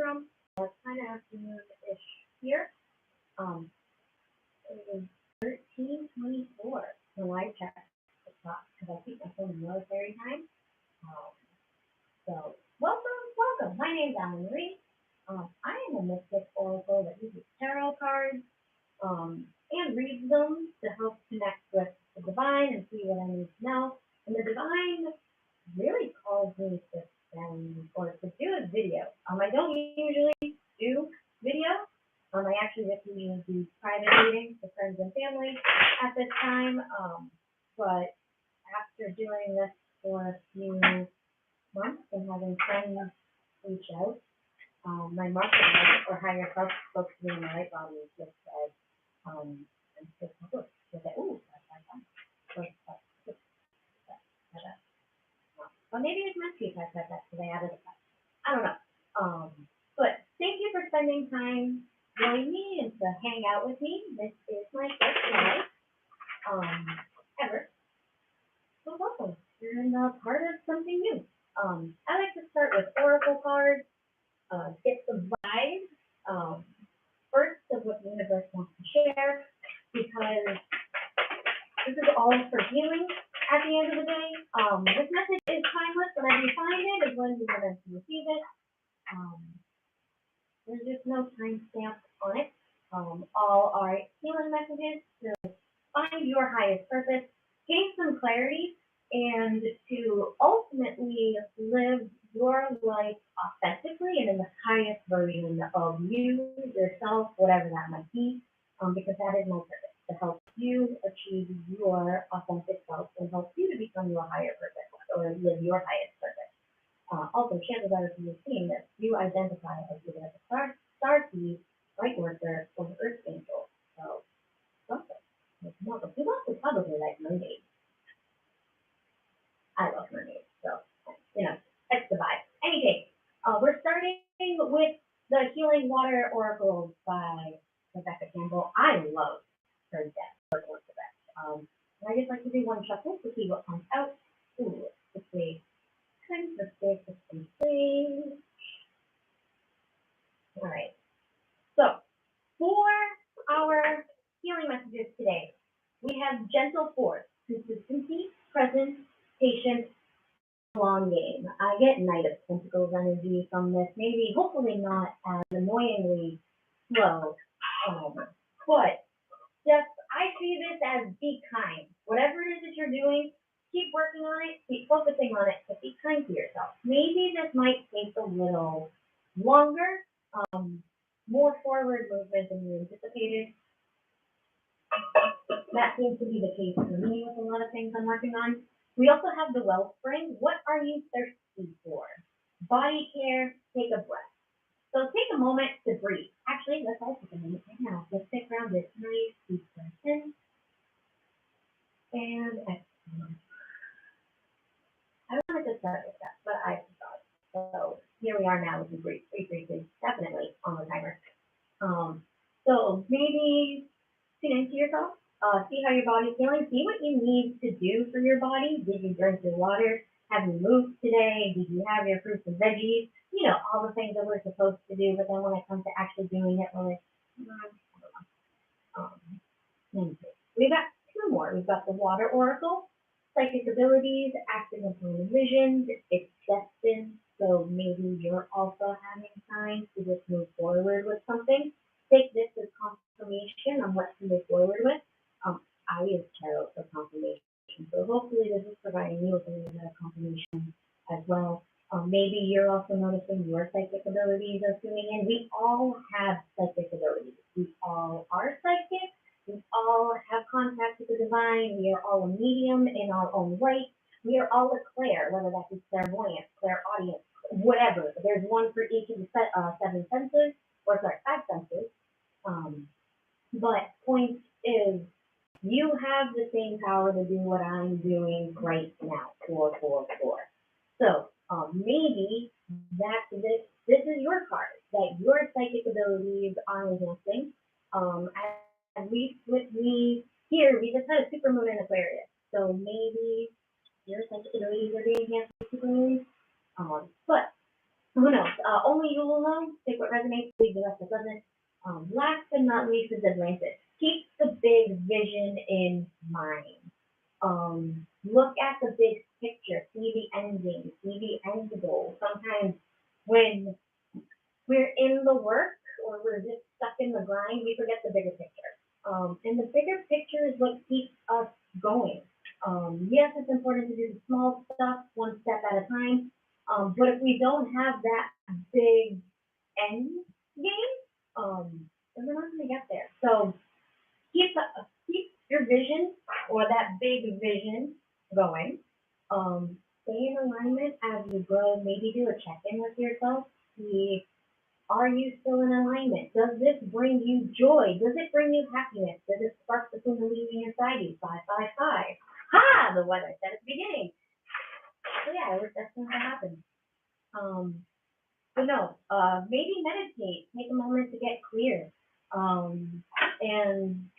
from. It's kind of afternoon-ish here. Um, it was 13:24 when I checked the clock because I keep my phone in military time. Um, so welcome. My name's Anna Marie. I am a mystic oracle that uses tarot cards and reads them to help connect with the divine and see what I need to know. And the divine really calls me to send or to do a video. I don't usually do video. I actually just usually do private readings for friends and family at this time. But after doing this for a few months and having friends reach out, my market or higher self spoke to me in my right body and just said, I'm so public. She said, ooh, well, maybe it's meant to be that because I added a cut. I don't know. But thank you for spending time joining me and to hang out with me. This is my first live ever. So welcome. You're in part of something new. I like to start with oracle cards, get some vibes first of what the universe wants to share, because this is all for healing at the end of the day. This message is timeless. Whenever you find it is when you're meant to receive it. There's just no time stamp on it. All are healing messages to find your highest purpose, gain some clarity, and to ultimately live your life authentically and in the highest version of you, yourself, whatever that might be, because that is my purpose, to help you achieve your authentic self and help you to become your higher purpose or live your highest purpose. Also, chances are, if you're seeing this, you identify as either a star seed, light worker, or earth angel. So, welcome. You also probably like mermaids. I love mermaids, so, that's the vibe. Anyway, we're starting with the Healing Water Oracle by Rebecca Campbell. I love her deck, her work the best. I just like to do one shuffle to see what comes out. Ooh, let's see. All right. So, for our healing messages today, we have gentle force, consistency, presence, patience, long game. I get Knight of Pentacles energy from this, maybe, hopefully not as annoyingly slow, but just, I see this as be kind. Whatever it is that you're doing, keep working on it, keep focusing on it, but be kind to yourself. Maybe this might take a little longer, more forward movement than you anticipated. That seems to be the case for me with a lot of things I'm working on. We also have the wellspring. What are you thirsty for? Body care, take a breath. So take a moment to breathe. Actually, let's all take a minute right now. Let's stick around this nice deep breath in and exhale. I wanted to start with that, but I forgot. So here we are now. We can breathe briefly, definitely on the timer. So maybe tune into yourself. See how your body's feeling. See what you need to do for your body. Did you drink your water? Have you moved today? Did you have your fruits and veggies? All the things that we're supposed to do. But then when it comes to actually doing it, we're like, I don't know. We've got two more. We've got the Water Oracle, psychic abilities, acting upon visions. It's destined. So maybe you're also having time to just move forward with something. Take this as confirmation on what to move forward with. I use tarot for confirmation. So hopefully this is providing you with a little bit of confirmation as well. Maybe you're also noticing your psychic abilities are tuning in. We all have psychic abilities. We all are psychic. We all have contact with the divine. We are all a medium in our own right. We are all a clair, whether that be clairvoyance, clairaudience, whatever. There's one for each of the five senses. But point is, you have the same power to do what I'm doing right now. 444. So maybe this is your card, that your psychic abilities are enhancing. At least with me here, we just had a supermoon in Aquarius. So maybe your psychic abilities are being enhanced with supermoon. But who knows? Only you will below, take what resonates, leave the rest that doesn't. Last but not least is Atlantis. Keep the big vision in mind. Look at the big picture, see the ending, see the end goal. Sometimes when we're in the work or we're just stuck in the grind, we forget the bigger picture. And the bigger picture is what keeps us going. Yes, it's important to do the small stuff one step at a time. But if we don't have that big end game, then we're not going to get there. So keep your vision or that big vision going. Stay in alignment as you grow. Maybe do a check-in with yourself. See, are you still in alignment? Does this bring you joy? Does it bring you happiness? Does it spark the kundalini inside you? 555. Ha! The one I said at the beginning. So yeah, I wish that's going to happen. But no, maybe meditate. Take a moment to get clear. And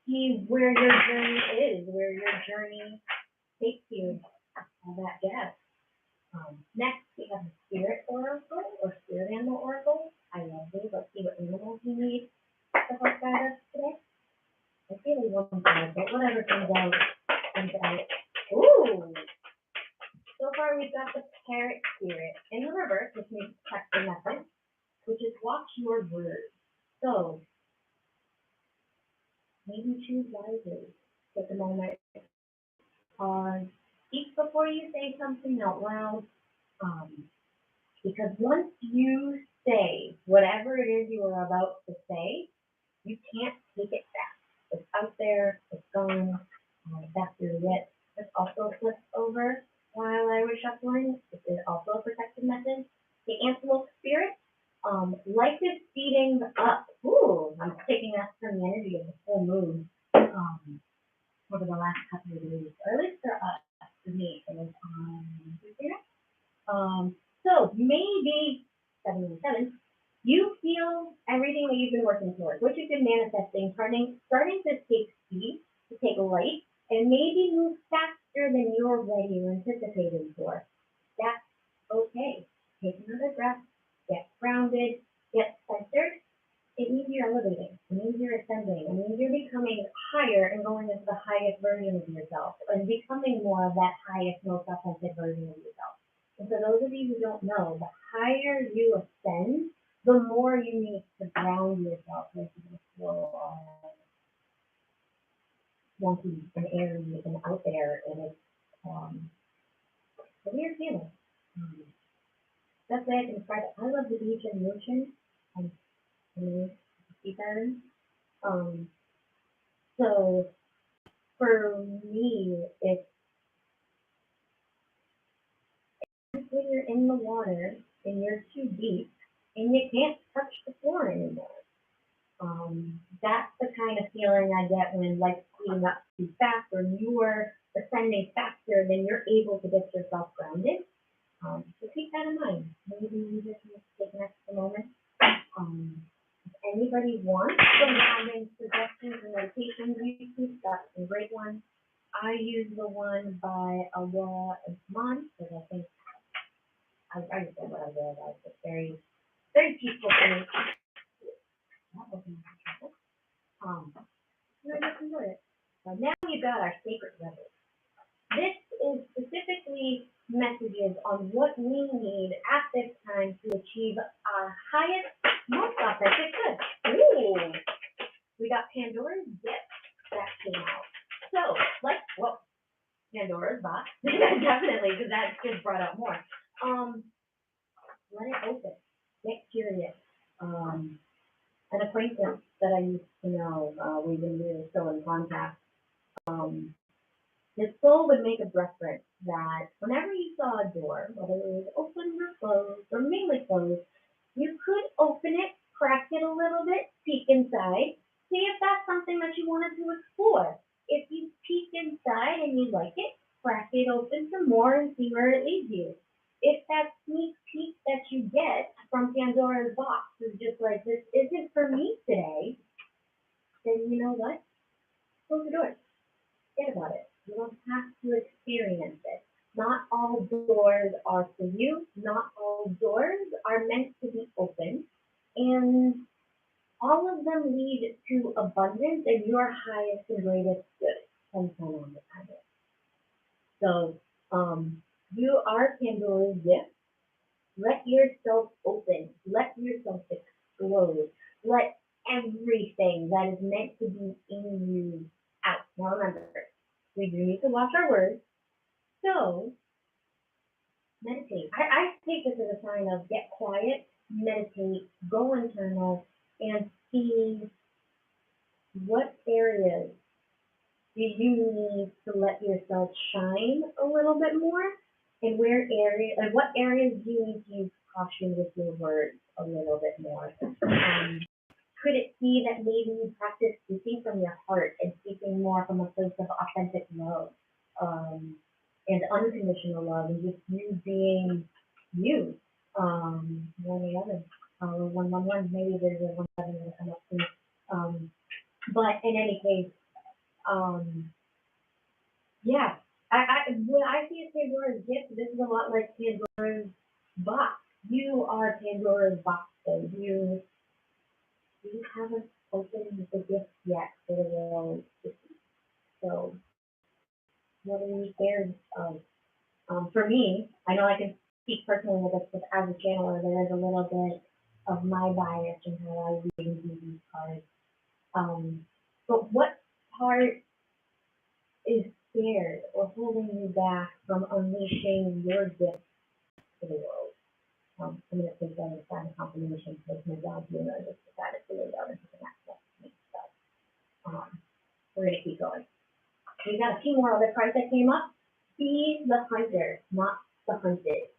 see where your journey is, where your journey takes you, all that jazz. Next, we have the Spirit Oracle or Spirit Animal Oracle. I love these. Let's see what animals you need to help guide us today. I feel like one thing, but whatever comes out. Ooh! So far, we've got the Parrot Spirit in the reverse, which means check the message, which is watch your words. So, maybe choose wisely. Take a moment. Pause. Speak before you say something out loud. Because once you say whatever it is you are about to say, you can't take it back. It's out there, it's gone, that's really it. This also flips over while I was shuffling. This is also a protected message. The Antelope Spirit, life is speeding up. Ooh, I'm taking that from the energy of the full moon over the last couple of days, or at least for us, for me, it was on Tuesday. So maybe 7-7, you feel everything that you've been working towards, what you've been manifesting, starting to take speed, to take light, and maybe move faster than you're ready or anticipating for. That's okay. Take another breath, get grounded, get centered. It means you're elevating. It means you're ascending. It means you're becoming higher and going into the highest version of yourself and becoming more of that highest, most authentic version of yourself. And for those of you who don't know, the higher you ascend, the more you need to ground yourself into this flow of wonky and airy and out there. And it's a weird feeling. That's the way I can describe it. I love the beach and the ocean. Sea Siren. So for me, it's when you're in the water and you're too deep and you can't touch the floor anymore. That's the kind of feeling I get when life's speeding up too fast or you're ascending faster than you're able to get yourself grounded. So keep that in mind. Maybe you just need to take an extra moment. If anybody wants some grounding suggestions and meditations, YouTube, that's a great one. I use the one by Aurora and Mon because I think I understand what I'm doing about. It's very, very peaceful for me. That wasn't I just enjoyed it. Now we've got our sacred level. This is specifically messages on what we need at this time to achieve our highest, most authentic good. Ooh, we got Pandora's gift that came out. So, Pandora's box, definitely, because that just brought up more. Let it open. Get curious. An acquaintance that I used to know, we've been really still in contact. His soul would make a reference that whenever you saw a door, whether it was open or closed, or mainly closed, you could open it, crack it a little bit, peek inside, see if that's something that you wanted to explore. If you peek inside and you like it, crack it open some more and see where it leads you. If that sneak peek that you get from Pandora's box is just like, this isn't for me today, then you know what? Close the door. Forget about it. You don't have to experience it. Not all doors are for you. Not all doors are meant to be open. And all of them lead to abundance and your highest and greatest good. Sometime on the time. So, you are Pandora's gift. Let yourself open. Let yourself explode. Let everything that is meant to be in you out. Now remember, we do need to watch our words. So meditate. I take this as a sign of get quiet, meditate, go internal, and see what areas do you need to let yourself shine a little bit more, and what areas do you need to use caution with your words a little bit more. Could it be that maybe you practice speaking from your heart and speaking more from a place of authentic love, um, and unconditional love, and just you being you? One the other, 111. Maybe there's a 17 going to come up soon. But in any case, um, yeah, when I see a Pandora's gift, this is a lot like Pandora's box. You are Pandora's box, so you haven't opened the gift yet for the world to see. So what are you scared of? For me, I know I can speak personally with this, but as a channeler, there is a little bit of my bias in how I read and do these cards. But what part is scared or holding you back from unleashing your gift to the world? I'm going to take that as a sign of confirmation because my dog, just decided to lay down into the next one. So, we're going to keep going. We got a few more other cards that came up. Be the hunter, not the hunted.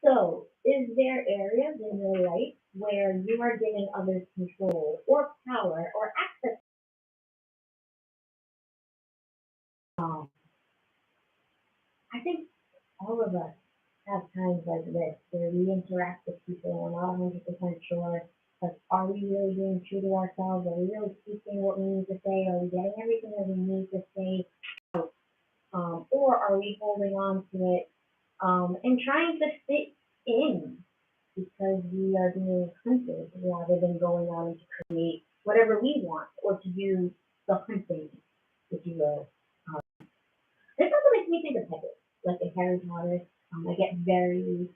So, is there areas in your life where you are giving others control or power or access? I think all of us have times like this where we interact with people and we're not 100% sure, like, are we really being true to ourselves? Are we really speaking what we need to say? Are we getting everything that we need to say? Or are we holding on to it, and trying to fit in because we are being hunted rather than going on to create whatever we want or to do the hunting, if you will. Um, this also makes me think of Hagrid, like in Harry Potter. I get very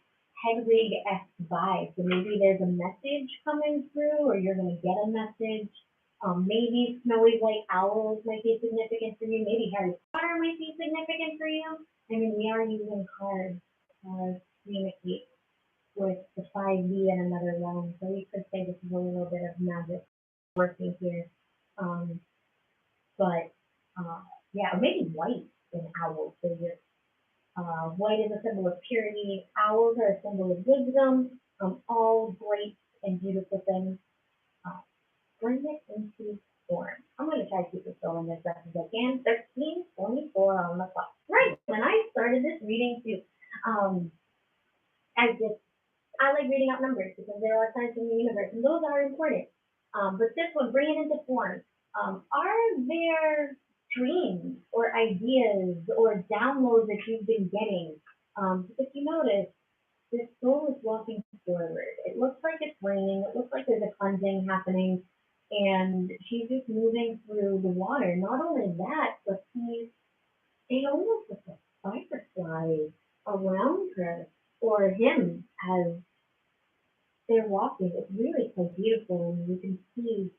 Hedwig-esque vibes. So maybe there's a message coming through, or you're going to get a message. Maybe snowy white owls might be significant for you. Maybe Harry Potter might be significant for you. I mean, we are using cards to communicate with the 5D in another realm. So we could say this is a little bit of magic working here. Um, but yeah, maybe white in owls. So white is a symbol of purity. Owls are a symbol of wisdom. All great and beautiful things. Uh, bring it into form. I'm going to try to keep this going as best as I can. 13:24 on the clock. Right when I started this reading too. I just I like reading out numbers because there are signs in the universe, and those are important. But this one, bring it into form. Are there dreams or ideas or downloads that you've been getting? If you notice, this soul is walking forward. It looks like it's raining. It looks like there's a cleansing happening, and she's just moving through the water. Not only that, but it almost looks like fireflies around her or him as they're walking. It's really quite beautiful, and you can see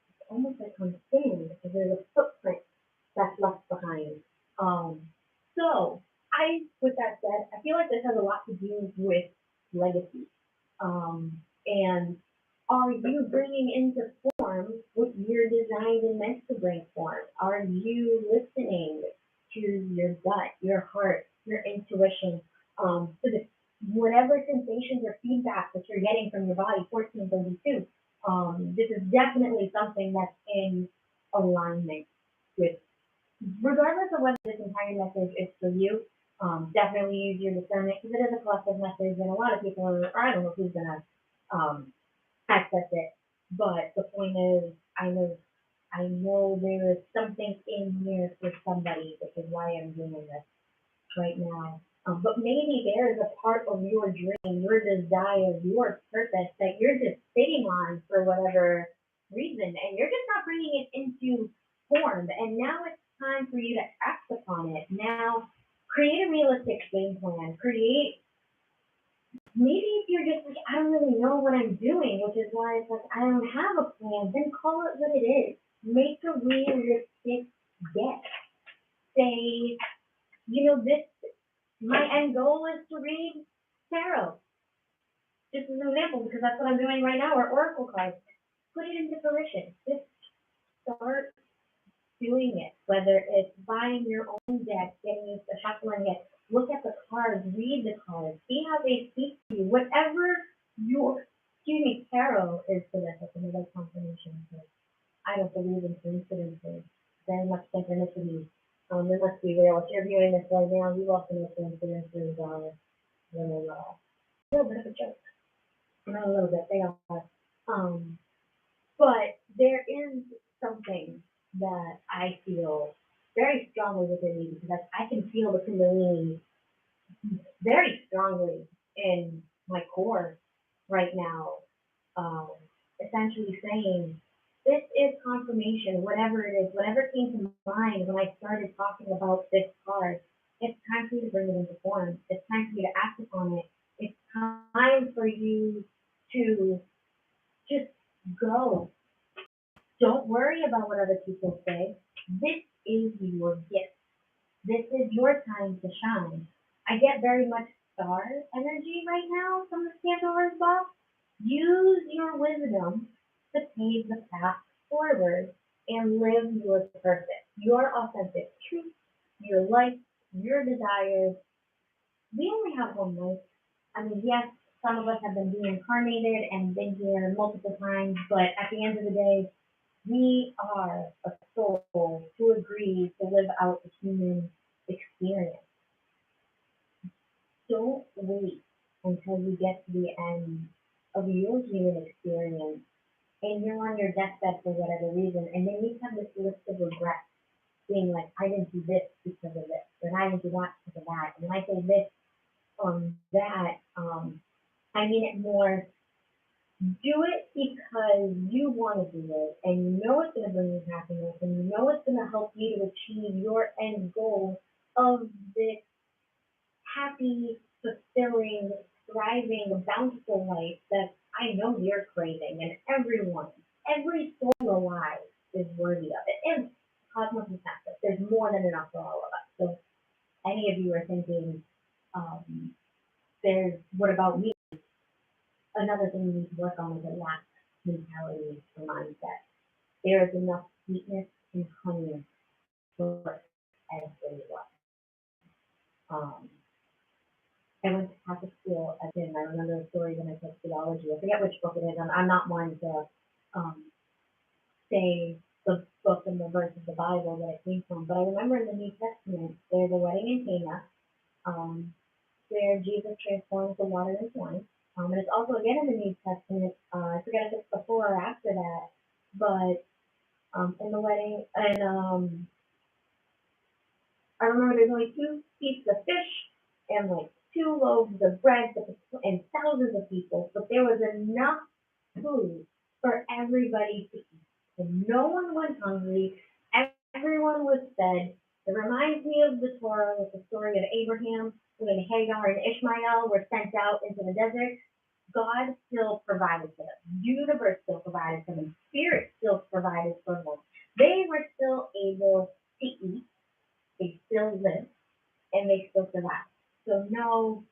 it's almost like on sand because there's a footprint that's left behind. Um, so with that said, I feel like this has a lot to do with legacy. And are you bringing into form what you're designed and meant to bring form? Are you listening to your gut, your heart, your intuition, to the whatever sensations or feedback that you're getting from your body? 1432. This is definitely something that's in alignment with, regardless of whether this entire message is for you. Definitely use your discernment because it is a collective message, and a lot of people are, I don't know who's gonna access it. But the point is, I know there is something in here for somebody, which is why I'm doing this right now. But maybe there is a part of your dream, your desire, your purpose that you're just sitting on for whatever reason, and you're just not bringing it into form. And now it's time for you to act upon it. Now, create a realistic game plan. Create, maybe if you're just like, I don't really know what I'm doing, which is why it's like, I don't have a plan, then call it what it is. Make a realistic guess. Say, this, my end goal is to read tarot. Just as an example, because that's what I'm doing right now, or oracle cards. Put it into fruition. Just start doing it. Whether it's buying your own deck, getting used to shuffling it, look at the cards, read the cards, see how they speak to you. Whatever your, tarot is for this. That's another confirmation. I don't believe in coincidences. Very much synchronicity. It must be real. If you're viewing this right now, you also know coincidences are really a little bit of a joke. Not a little bit, they are. Um, but there is something that I feel very strongly within me because I can feel the Kundalini very strongly in my core right now, um, essentially saying, this is confirmation, whatever it is, whatever came to mind when I started talking about this card, it's time for you to bring it into form. It's time for you to act upon it. It's time for you to just go. Don't worry about what other people say. This is your gift. This is your time to shine. I get very much star energy right now from the Scandalers box. Use your wisdom to pave the path forward and live your purpose, your authentic truth, your life, your desires. We only have one life. I mean, yes, some of us have been reincarnated and been here multiple times, but at the end of the day, we are a soul who agrees to live out the human experience. Don't wait until you get to the end of your human experience and you're on your deathbed for whatever reason, and then you have this list of regrets, being like, I didn't do this because of this, and I didn't do that because of that. And when I say this, that, I mean it more, do it because you want to do it, and you know it's going to bring you happiness, and you know it's going to help you to achieve your end goal of this happy, fulfilling, thriving, bountiful life that I know you're craving, and everyone, every soul alive is worthy of it. And cosmos is massive. There's more than enough for all of us. So any of you are thinking, there's what about me? Another thing you need to work on is a lack mentality or mindset. There is enough sweetness and honey for everyone. Um, I went to Catholic school as in, I remember a story when I took theology. I forget which book it is. I'm not one to say the book and the verse of the Bible that it came from, but I remember in the New Testament, there's a wedding in Cana, where Jesus transforms the water into wine. And it's also again in the New Testament, I forget if it's before or after that, but in the wedding, and I remember there's only two pieces of fish and like two loaves of bread and thousands of people, but there was enough food for everybody to eat. And no one went hungry. Everyone was fed. It reminds me of the Torah with the story of Abraham when Hagar and Ishmael were sent out into the desert. God still provided for them. Universe still provided for them. Spirit still provided for them. They were still able to eat. They still lived, and they still survived. So no,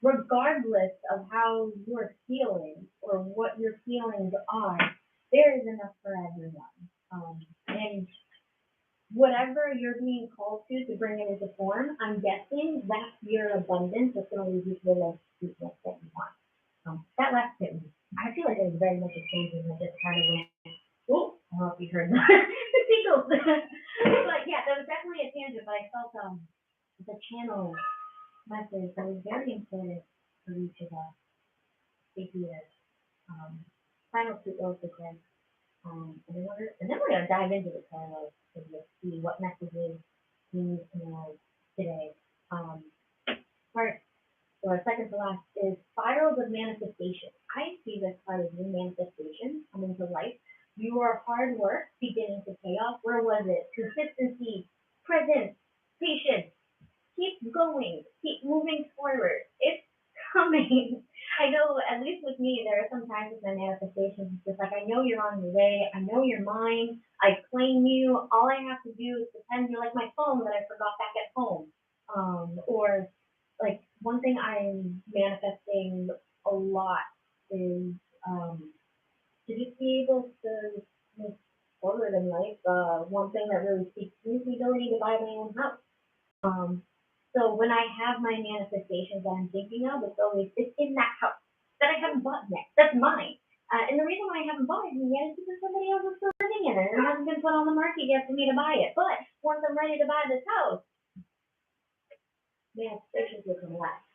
regardless of how you're feeling or what your feelings are, there is enough for everyone. And whatever you're being called to bring it into form, I'm guessing that's your abundance that's going to lead you to the life that you want. That last bit, I feel like it was very much a changing. I just kind of went, oh, I don't know if you heard the seagulls. But yeah, that was definitely a tangent, but I felt the channel message that was very important for each of us to hear. Final two illustrations. And then we're going to dive into the tarot to see what messages we need to know today. part, or second to last, is spirals of manifestation. I see this part as new manifestation coming to life. Your hard work beginning to pay off. Where was it? Consistency, presence, patience. Keep going. Keep moving forward. It's coming. I know, at least with me, there are some times with my manifestations, it's just like, I know you're on your way. I know you're mine. I claim you. All I have to do is pretend you're like my phone that I forgot back at home. Or like one thing I'm manifesting a lot is to just be able to move forward in life. One thing that really speaks to me is the ability to buy my own house. Um, so when I have my manifestations that I'm thinking of, it's in that house that I haven't bought yet. That's mine. And the reason why I haven't bought it yet is because somebody else is still living in it. It hasn't been put on the market yet for me to buy it. But once I'm ready to buy this house, manifestations will come alive.